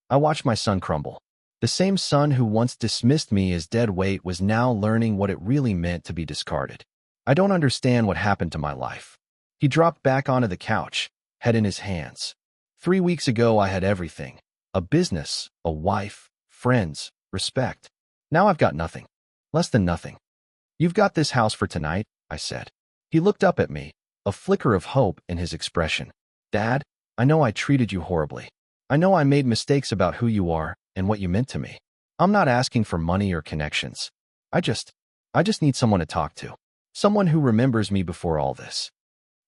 I watched my son crumble. The same son who once dismissed me as dead weight was now learning what it really meant to be discarded. I don't understand what happened to my life. He dropped back onto the couch, head in his hands. 3 weeks ago I had everything. A business, a wife, friends, respect. Now I've got nothing. Less than nothing. You've got this house for tonight, I said. He looked up at me, a flicker of hope in his expression. Dad, I know I treated you horribly. I know I made mistakes about who you are and what you meant to me. I'm not asking for money or connections. I just need someone to talk to. Someone who remembers me before all this.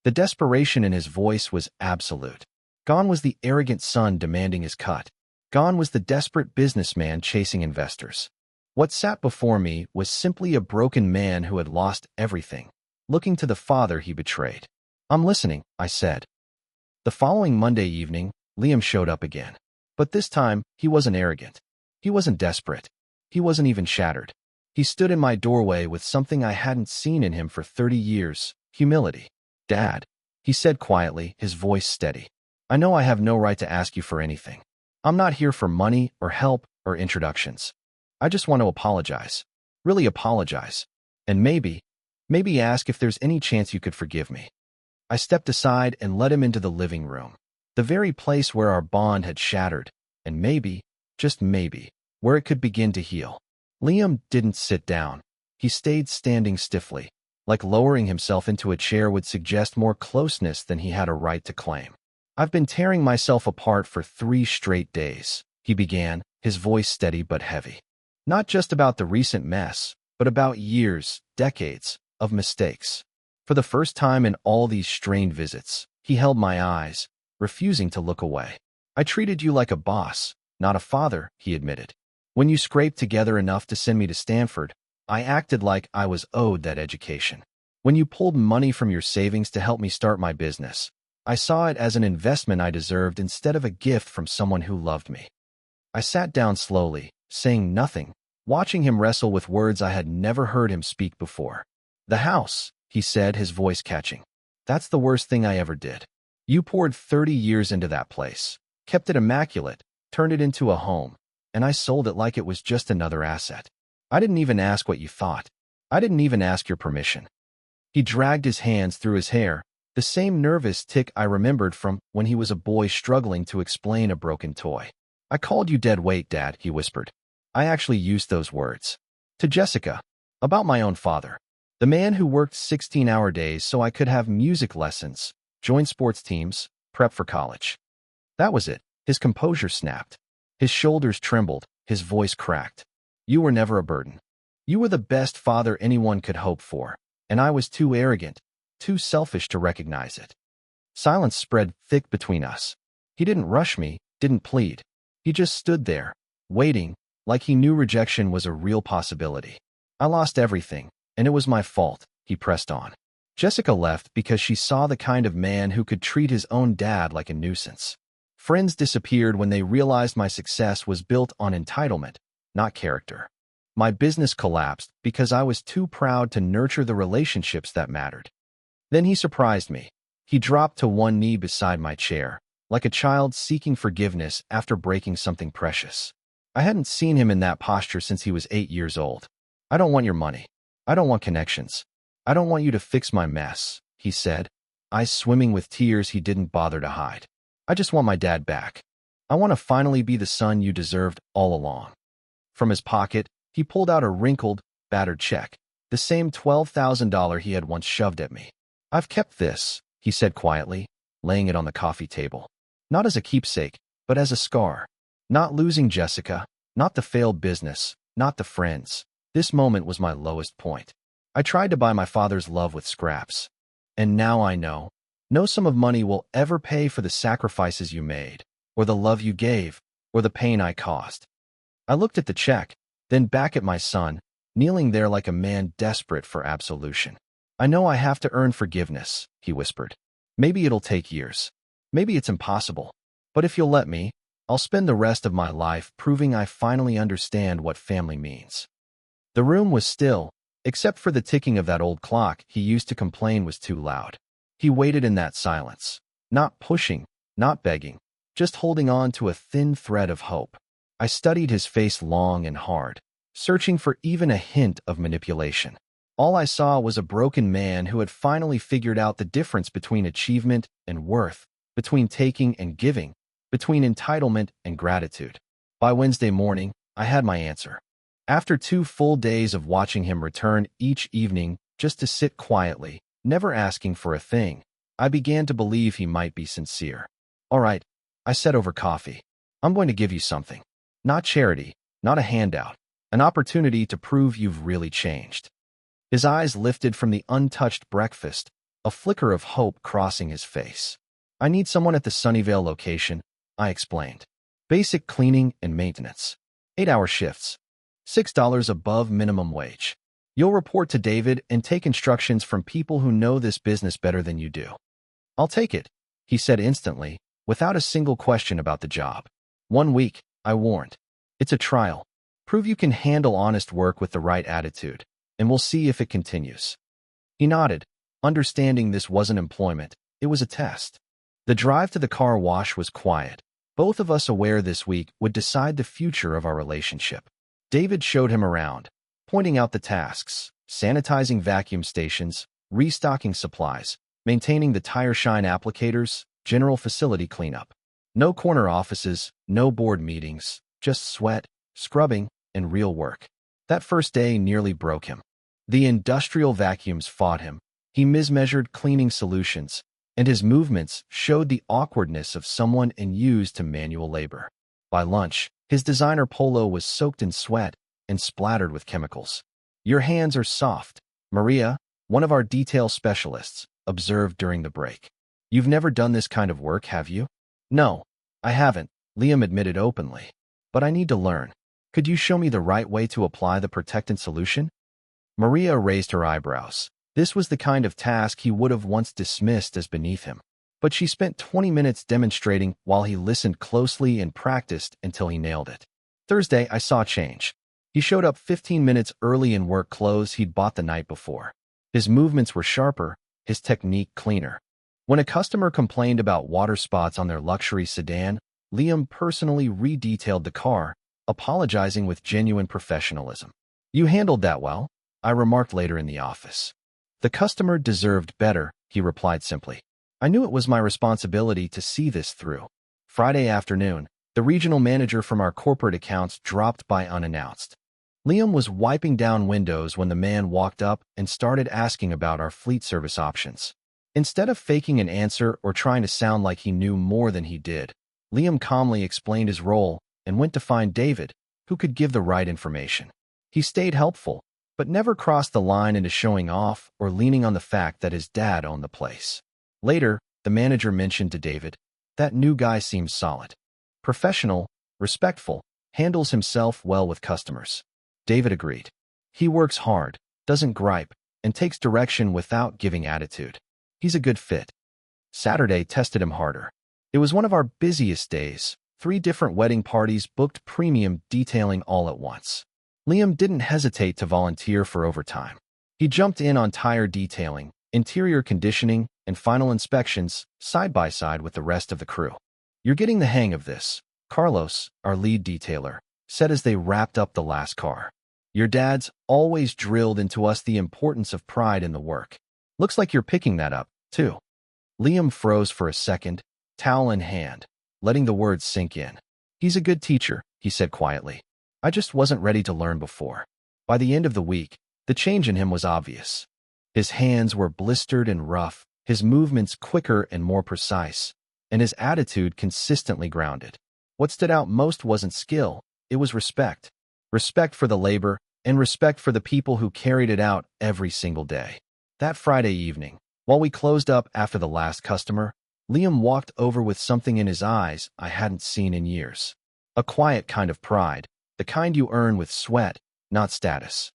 The desperation in his voice was absolute. Gone was the arrogant son demanding his cut. Gone was the desperate businessman chasing investors. What sat before me was simply a broken man who had lost everything, looking to the father he betrayed. I'm listening, I said. The following Monday evening, Liam showed up again. But this time, he wasn't arrogant. He wasn't desperate. He wasn't even shattered. He stood in my doorway with something I hadn't seen in him for 30 years, humility. Dad, he said quietly, his voice steady. I know I have no right to ask you for anything. I'm not here for money or help or introductions. I just want to apologize. Really apologize. And maybe ask if there's any chance you could forgive me. I stepped aside and led him into the living room, the very place where our bond had shattered, and maybe, just maybe, where it could begin to heal. Liam didn't sit down. He stayed standing stiffly, like lowering himself into a chair would suggest more closeness than he had a right to claim. I've been tearing myself apart for 3 straight days, he began, his voice steady but heavy. Not just about the recent mess, but about years, decades, of mistakes. For the first time in all these strained visits, he held my eyes, refusing to look away. I treated you like a boss, not a father, he admitted. When you scraped together enough to send me to Stanford, I acted like I was owed that education. When you pulled money from your savings to help me start my business, I saw it as an investment I deserved instead of a gift from someone who loved me. I sat down slowly, saying nothing, watching him wrestle with words I had never heard him speak before. The house, he said, his voice catching. That's the worst thing I ever did. You poured 30 years into that place, kept it immaculate, turned it into a home, and I sold it like it was just another asset. I didn't even ask what you thought. I didn't even ask your permission. He dragged his hands through his hair, the same nervous tick I remembered from when he was a boy struggling to explain a broken toy. I called you dead weight, Dad, he whispered. I actually used those words. To Jessica. About my own father. The man who worked 16-hour days so I could have music lessons, join sports teams, prep for college. That was it. His composure snapped. His shoulders trembled, his voice cracked. You were never a burden. You were the best father anyone could hope for, and I was too arrogant, too selfish to recognize it. Silence spread thick between us. He didn't rush me, didn't plead. He just stood there, waiting, like he knew rejection was a real possibility. I lost everything, and it was my fault, he pressed on. Jessica left because she saw the kind of man who could treat his own dad like a nuisance. Friends disappeared when they realized my success was built on entitlement, not character. My business collapsed because I was too proud to nurture the relationships that mattered. Then he surprised me. He dropped to one knee beside my chair, like a child seeking forgiveness after breaking something precious. I hadn't seen him in that posture since he was 8 years old. I don't want your money. I don't want connections. I don't want you to fix my mess, he said, eyes swimming with tears he didn't bother to hide. I just want my dad back. I want to finally be the son you deserved all along. From his pocket, he pulled out a wrinkled, battered check, the same $12,000 he had once shoved at me. I've kept this, he said quietly, laying it on the coffee table. Not as a keepsake, but as a scar. Not losing Jessica, not the failed business, not the friends, This moment was my lowest point. I tried to buy my father's love with scraps. And now I know. No sum of money will ever pay for the sacrifices you made, or the love you gave, or the pain I caused. I looked at the check, then back at my son, kneeling there like a man desperate for absolution. I know I have to earn forgiveness, he whispered. Maybe it'll take years. Maybe it's impossible. But if you'll let me, I'll spend the rest of my life proving I finally understand what family means. The room was still, except for the ticking of that old clock he used to complain was too loud. He waited in that silence, not pushing, not begging, just holding on to a thin thread of hope. I studied his face long and hard, searching for even a hint of manipulation. All I saw was a broken man who had finally figured out the difference between achievement and worth, between taking and giving, between entitlement and gratitude. By Wednesday morning, I had my answer. After 2 full days of watching him return each evening just to sit quietly, never asking for a thing, I began to believe he might be sincere. All right, I said over coffee. I'm going to give you something. Not charity, not a handout, an opportunity to prove you've really changed. His eyes lifted from the untouched breakfast, a flicker of hope crossing his face. I need someone at the Sunnyvale location, I explained. Basic cleaning and maintenance. 8-hour shifts. $6 above minimum wage. You'll report to David and take instructions from people who know this business better than you do. I'll take it, he said instantly, without a single question about the job. 1 week, I warned. It's a trial. Prove you can handle honest work with the right attitude, and we'll see if it continues. He nodded, understanding this wasn't employment, it was a test. The drive to the car wash was quiet, both of us aware this week would decide the future of our relationship. David showed him around, pointing out the tasks, sanitizing vacuum stations, restocking supplies, maintaining the tire shine applicators, general facility cleanup. No corner offices, no board meetings, just sweat, scrubbing, and real work. That first day nearly broke him. The industrial vacuums fought him. He mismeasured cleaning solutions, and his movements showed the awkwardness of someone unused to manual labor. By lunch, his designer polo was soaked in sweat and splattered with chemicals. Your hands are soft, Maria, one of our detail specialists, observed during the break. You've never done this kind of work, have you? No, I haven't, Liam admitted openly. But I need to learn. Could you show me the right way to apply the protectant solution? Maria raised her eyebrows. This was the kind of task he would have once dismissed as beneath him. But she spent 20 minutes demonstrating while he listened closely and practiced until he nailed it. Thursday, I saw change. He showed up 15 minutes early in work clothes he'd bought the night before. His movements were sharper, his technique cleaner. When a customer complained about water spots on their luxury sedan, Liam personally re-detailed the car, apologizing with genuine professionalism. You handled that well, I remarked later in the office. The customer deserved better, he replied simply. I knew it was my responsibility to see this through. Friday afternoon, the regional manager from our corporate accounts dropped by unannounced. Liam was wiping down windows when the man walked up and started asking about our fleet service options. Instead of faking an answer or trying to sound like he knew more than he did, Liam calmly explained his role and went to find David, who could give the right information. He stayed helpful, but never crossed the line into showing off or leaning on the fact that his dad owned the place. Later, the manager mentioned to David, that new guy seems solid. Professional, respectful, handles himself well with customers. David agreed. He works hard, doesn't gripe, and takes direction without giving attitude. He's a good fit. Saturday tested him harder. It was one of our busiest days, 3 different wedding parties booked premium detailing all at once. Liam didn't hesitate to volunteer for overtime. He jumped in on tire detailing, interior conditioning, and final inspections, side by side with the rest of the crew. You're getting the hang of this, Carlos, our lead detailer, said as they wrapped up the last car. Your dad's always drilled into us the importance of pride in the work. Looks like you're picking that up, too. Liam froze for a second, towel in hand, letting the words sink in. He's a good teacher, he said quietly. I just wasn't ready to learn before. By the end of the week, the change in him was obvious. His hands were blistered and rough, his movements quicker and more precise, and his attitude consistently grounded. What stood out most wasn't skill, it was respect. Respect for the labor, and respect for the people who carried it out every single day. That Friday evening, while we closed up after the last customer, Liam walked over with something in his eyes I hadn't seen in years. A quiet kind of pride, the kind you earn with sweat, not status.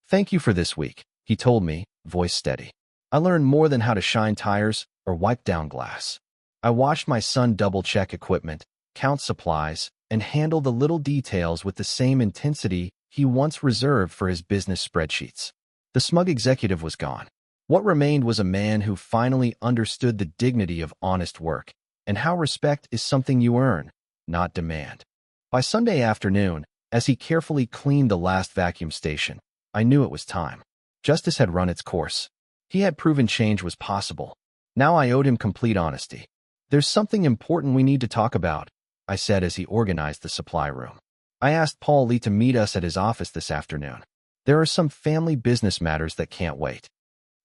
"Thank you for this week," he told me, voice steady. "I learned more than how to shine tires or wipe down glass. I watched my son double-check equipment, count supplies, and handle the little details with the same intensity he once reserved for his business spreadsheets." The smug executive was gone. What remained was a man who finally understood the dignity of honest work and how respect is something you earn, not demand. By Sunday afternoon, as he carefully cleaned the last vacuum station, I knew it was time. Justice had run its course. He had proven change was possible. Now I owed him complete honesty. "There's something important we need to talk about," I said as he organized the supply room. "I asked Paul Lee to meet us at his office this afternoon. There are some family business matters that can't wait."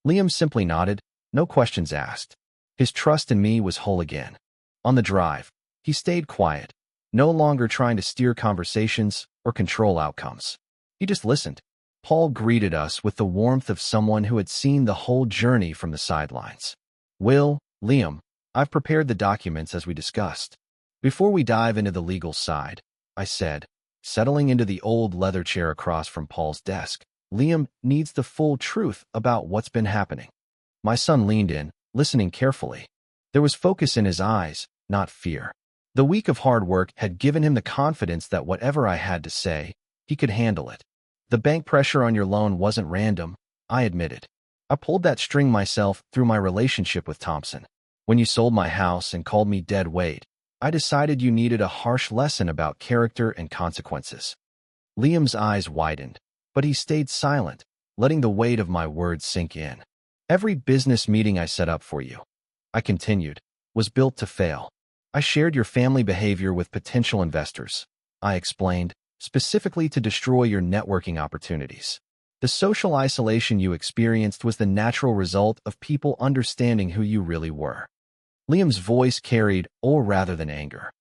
Liam simply nodded, no questions asked. His trust in me was whole again. On the drive, he stayed quiet, no longer trying to steer conversations or control outcomes. He just listened. Paul greeted us with the warmth of someone who had seen the whole journey from the sidelines. "Will, Liam, I've prepared the documents as we discussed. Before we dive into the legal side," I said, settling into the old leather chair across from Paul's desk, "Liam needs the full truth about what's been happening." My son leaned in, listening carefully. There was focus in his eyes, not fear. The week of hard work had given him the confidence that whatever I had to say, he could handle it. "The bank pressure on your loan wasn't random," I admitted. "I pulled that string myself through my relationship with Thompson. When you sold my house and called me dead weight, I decided you needed a harsh lesson about character and consequences." Liam's eyes widened, but he stayed silent, letting the weight of my words sink in. "Every business meeting I set up for you," I continued, "was built to fail. I shared your family behavior with potential investors," I explained, "specifically to destroy your networking opportunities. The social isolation you experienced was the natural result of people understanding who you really were." Liam's voice carried awe rather than anger.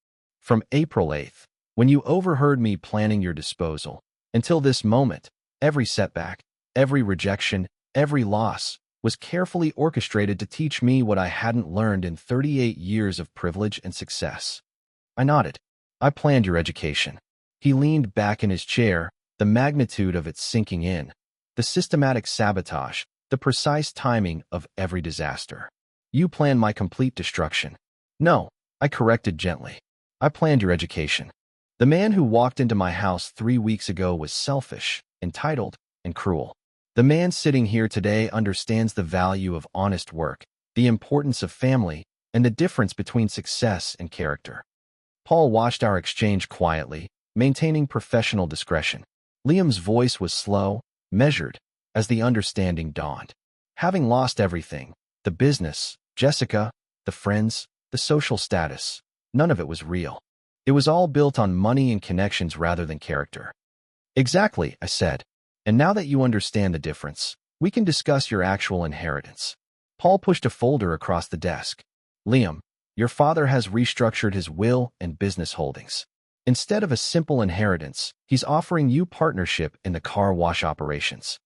"From April 8th, when you overheard me planning your disposal, until this moment, every setback, every rejection, every loss was carefully orchestrated to teach me what I hadn't learned in 38 years of privilege and success." I nodded. "I planned your education." He leaned back in his chair, the magnitude of it sinking in. "The systematic sabotage, the precise timing of every disaster. You planned my complete destruction." "No," I corrected gently. "I planned your education." The man who walked into my house 3 weeks ago was selfish, entitled, and cruel. The man sitting here today understands the value of honest work, the importance of family, and the difference between success and character. Paul watched our exchange quietly, maintaining professional discretion. Liam's voice was slow, measured, as the understanding dawned. Having lost everything, the business, Jessica, the friends, the social status, none of it was real. It was all built on money and connections rather than character. "Exactly," I said. "And now that you understand the difference, we can discuss your actual inheritance." Paul pushed a folder across the desk. "Liam, your father has restructured his will and business holdings. Instead of a simple inheritance, he's offering you partnership in the car wash operations."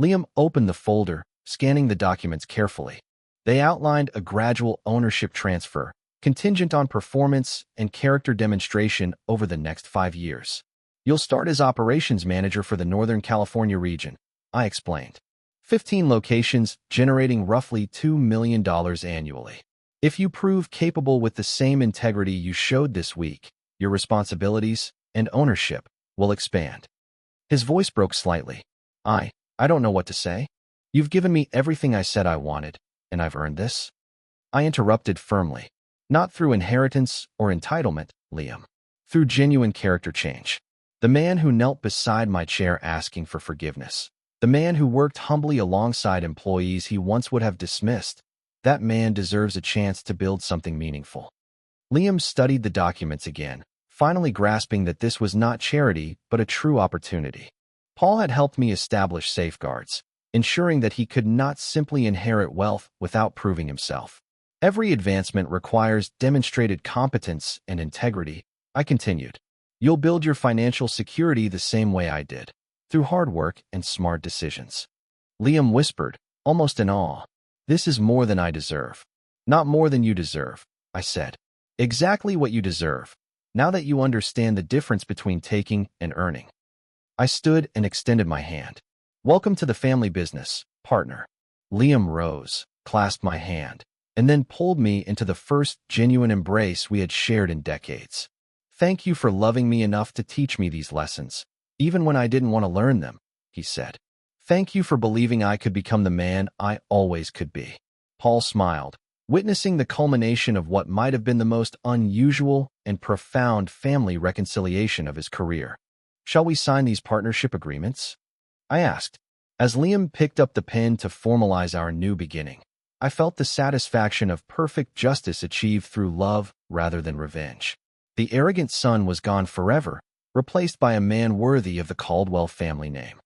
Liam opened the folder, scanning the documents carefully. They outlined a gradual ownership transfer, contingent on performance and character demonstration over the next 5 years. "You'll start as operations manager for the Northern California region," I explained. 15 locations generating roughly $2 million annually. "If you prove capable with the same integrity you showed this week, your responsibilities and ownership will expand." His voice broke slightly. I don't know what to say. "You've given me everything I said I wanted, and I've earned this." I interrupted firmly. "Not through inheritance or entitlement, Liam. Through genuine character change." The man who knelt beside my chair asking for forgiveness. The man who worked humbly alongside employees he once would have dismissed. That man deserves a chance to build something meaningful. Liam studied the documents again, finally grasping that this was not charity but a true opportunity. Paul had helped me establish safeguards, ensuring that he could not simply inherit wealth without proving himself. "Every advancement requires demonstrated competence and integrity," I continued. "You'll build your financial security the same way I did. through hard work and smart decisions. Liam whispered, almost in awe, "This is more than I deserve." "Not more than you deserve," I said. "Exactly what you deserve, now that you understand the difference between taking and earning." I stood and extended my hand. "Welcome to the family business, partner." Liam rose, clasped my hand, and then pulled me into the first genuine embrace we had shared in decades. "Thank you for loving me enough to teach me these lessons, even when I didn't want to learn them," he said. "Thank you for believing I could become the man I always could be." Paul smiled, witnessing the culmination of what might have been the most unusual and profound family reconciliation of his career. "Shall we sign these partnership agreements?" I asked. As Liam picked up the pen to formalize our new beginning, I felt the satisfaction of perfect justice achieved through love rather than revenge. The arrogant son was gone forever, replaced by a man worthy of the Caldwell family name.